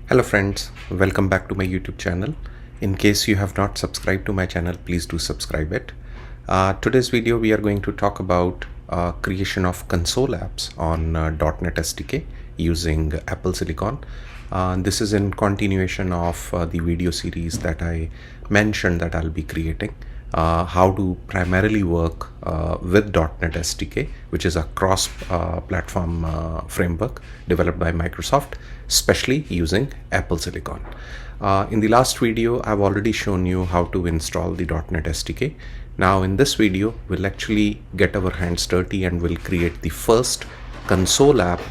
Hello friends, welcome back to my YouTube channel. In case you have not subscribed to my channel, please do subscribe it. Today's video we are going to talk about creation of console apps on .NET SDK using Apple Silicon. This is in continuation of the video series that I mentioned that I'll be creating. How to primarily work with .NET SDK, which is a cross-platform framework developed by Microsoft, especially using Apple Silicon. In the last video, I've already shown you how to install the .NET SDK. Now in this video, we'll actually get our hands dirty and we'll create the first console app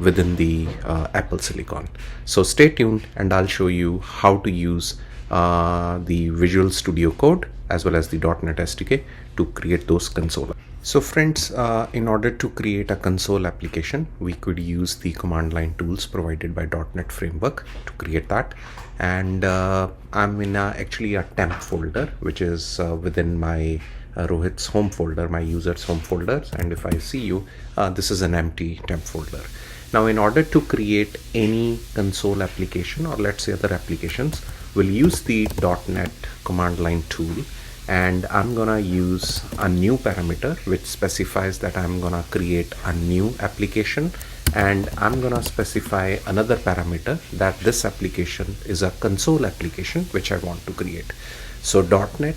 within the Apple Silicon. So stay tuned and I'll show you how to use the Visual Studio Code as well as the .NET SDK to create those console. So friends, in order to create a console application, we could use the command line tools provided by .NET Framework to create that. And I'm in actually a temp folder, which is within my Rohit's home folder, my users home folders. And if I see you, this is an empty temp folder. Now, in order to create any console application, or let's say other applications, we'll use the .NET command line tool, and I'm gonna use a new parameter which specifies that I'm gonna create a new application, and I'm gonna specify another parameter that this application is a console application which I want to create. So .NET,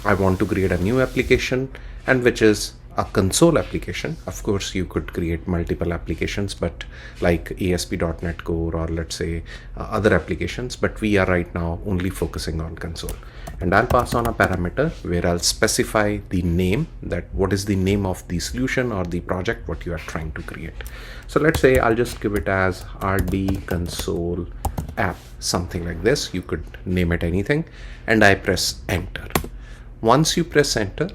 I want to create a new application and which is a console application. Of course, you could create multiple applications, but like ASP.NET Core or let's say other applications, but we are right now only focusing on console. And I'll pass on a parameter where I'll specify the name, that what is the name of the solution or the project what you are trying to create. So let's say I'll just give it as RD console app, something like this. You could name it anything, and I press enter. Once you press enter,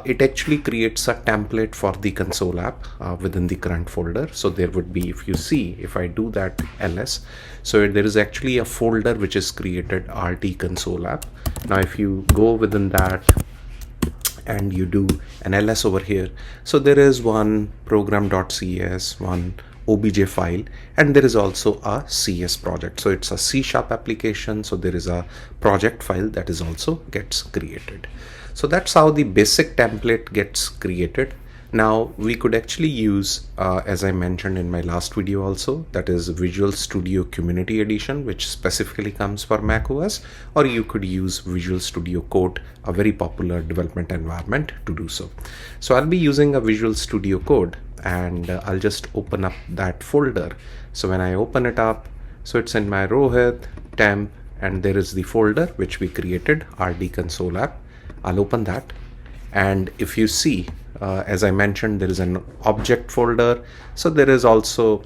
it actually creates a template for the console app within the current folder. So there would be, if you see, if I do that ls, so there is actually a folder which is created, RT console app. Now if you go within that and you do an ls over here, so there is one program.cs, one obj file, and there is also a CS project. So it's a C# application, so there is a project file that is also gets created. So that's how the basic template gets created. Now we could actually use, as I mentioned in my last video also, that is Visual Studio Community Edition, which specifically comes for macOS, or you could use Visual Studio Code, a very popular development environment, to do so. So I'll be using a Visual Studio Code, and I'll just open up that folder. So when I open it up, so it's in my Rohit temp, and there is the folder which we created, RD console app. I'll open that, and if you see, as I mentioned, there is an object folder. So there is also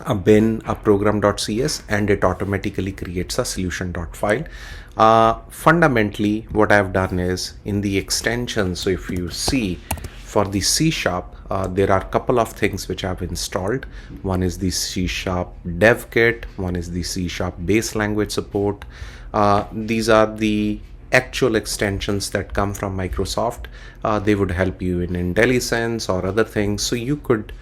a bin, a program.cs, and it automatically creates a solution.file. Fundamentally, what I've done is in the extension, so if you see for the C#, there are a couple of things which I've installed. One is the C# dev kit, one is the C# base language support. These are the actual extensions that come from Microsoft. They would help you in IntelliSense or other things. So you could,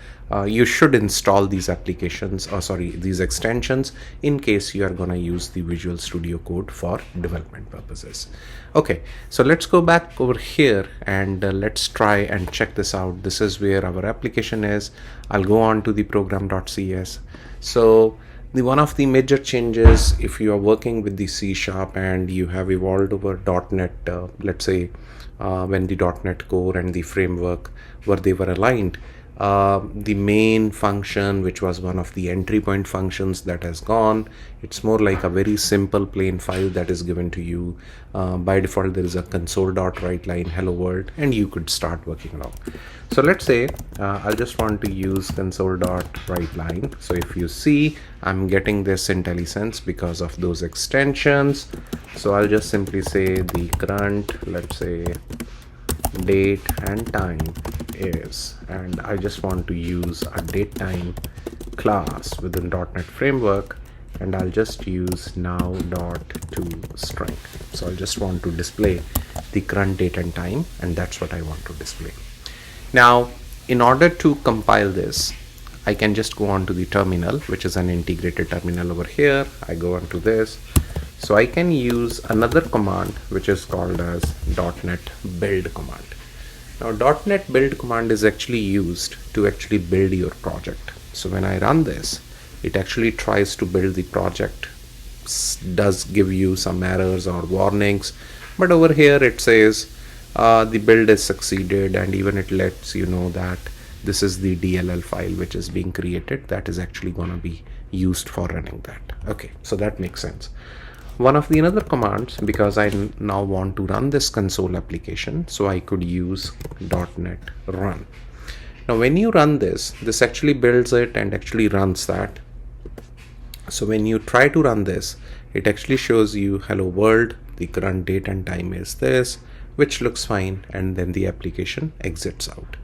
you should install these applications, these extensions in case you are gonna use the Visual Studio Code for development purposes. Okay, so let's go back over here and let's try and check this out. This is where our application is. I'll go on to the program.cs. So one of the major changes, if you are working with the C# and you have evolved over .NET, let's say when the .NET Core and the framework they were aligned, the main function, which was one of the entry point functions, that has gone. It's more like a very simple plain file that is given to you. By default, there is a console.writeLine hello world, and you could start working along. So let's say I just want to use console.writeLine. So if you see, I'm getting this IntelliSense because of those extensions. So I'll just simply say the current, let's say, date and time is, and I just want to use a date time class within .NET Framework, and I'll just use now.toString. So I just want to display the current date and time, and that's what I want to display. Now, in order to compile this, I can just go on to the terminal, which is an integrated terminal over here. I go on to this. So I can use another command which is called as .NET build command. Now .NET build command is actually used to actually build your project. So when I run this, it actually tries to build the project, does give you some errors or warnings, but over here it says the build is succeeded, and even it lets you know that this is the DLL file which is being created that is actually going to be used for running that. Okay, so that makes sense. One of the another commands, because I now want to run this console application, so I could use .NET run. Now when you run this actually builds it and actually runs that. So when you try to run this, it actually shows you hello world, the current date and time is this, which looks fine, and then the application exits out.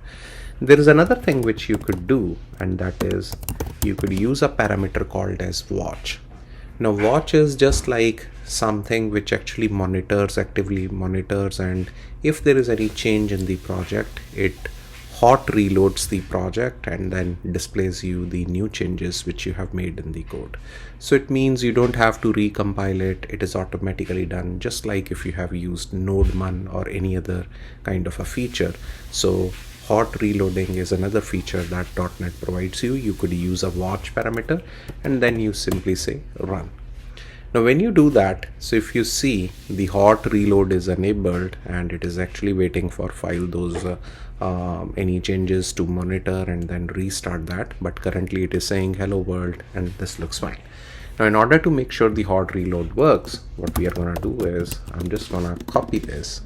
There is another thing which you could do, and that is you could use a parameter called as watch. Now watch is just like something which actually actively monitors, and if there is any change in the project, it hot reloads the project and then displays you the new changes which you have made in the code. So it means you don't have to recompile it. It is automatically done, just like if you have used NodeMun or any other kind of a feature. So hot reloading is another feature that .NET provides you. You could use a watch parameter and then you simply say run. Now when you do that, so if you see the hot reload is enabled and it is actually waiting for file those any changes to monitor and then restart that, but currently it is saying hello world and this looks fine. Now in order to make sure the hot reload works, what we are going to do is I'm just going to copy this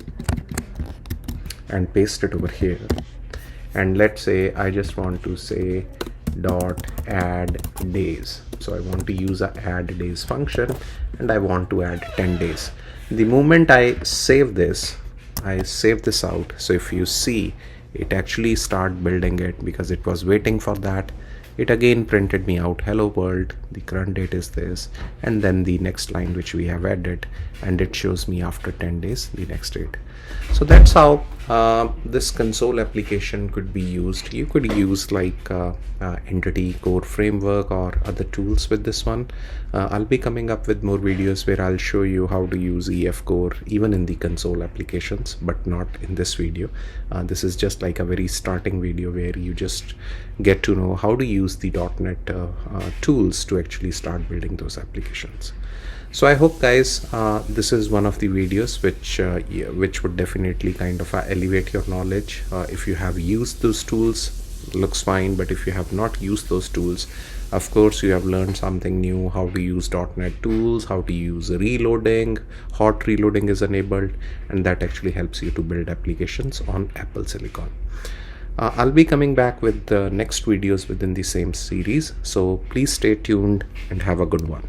and paste it over here, and let's say I just want to say .add days. So I want to use a add days function and I want to add 10 days. The moment I save this out, so if you see, it actually start building it because it was waiting for that. It again printed me out hello world, the current date is this, and then the next line which we have added, and it shows me after 10 days the next date. So that's how this console application could be used. You could use like entity core framework or other tools with this one. I'll be coming up with more videos where I'll show you how to use EF core even in the console applications, but not in this video. This is just like a very starting video where you just get to know how to use the .NET tools to actually start building those applications. So I hope guys this is one of the videos which would definitely kind of elevate your knowledge. If you have used those tools, looks fine, but if you have not used those tools, of course you have learned something new, how to use .NET tools, how to use reloading, hot reloading is enabled, and that actually helps you to build applications on Apple Silicon. I'll be coming back with the next videos within the same series, so please stay tuned and have a good one.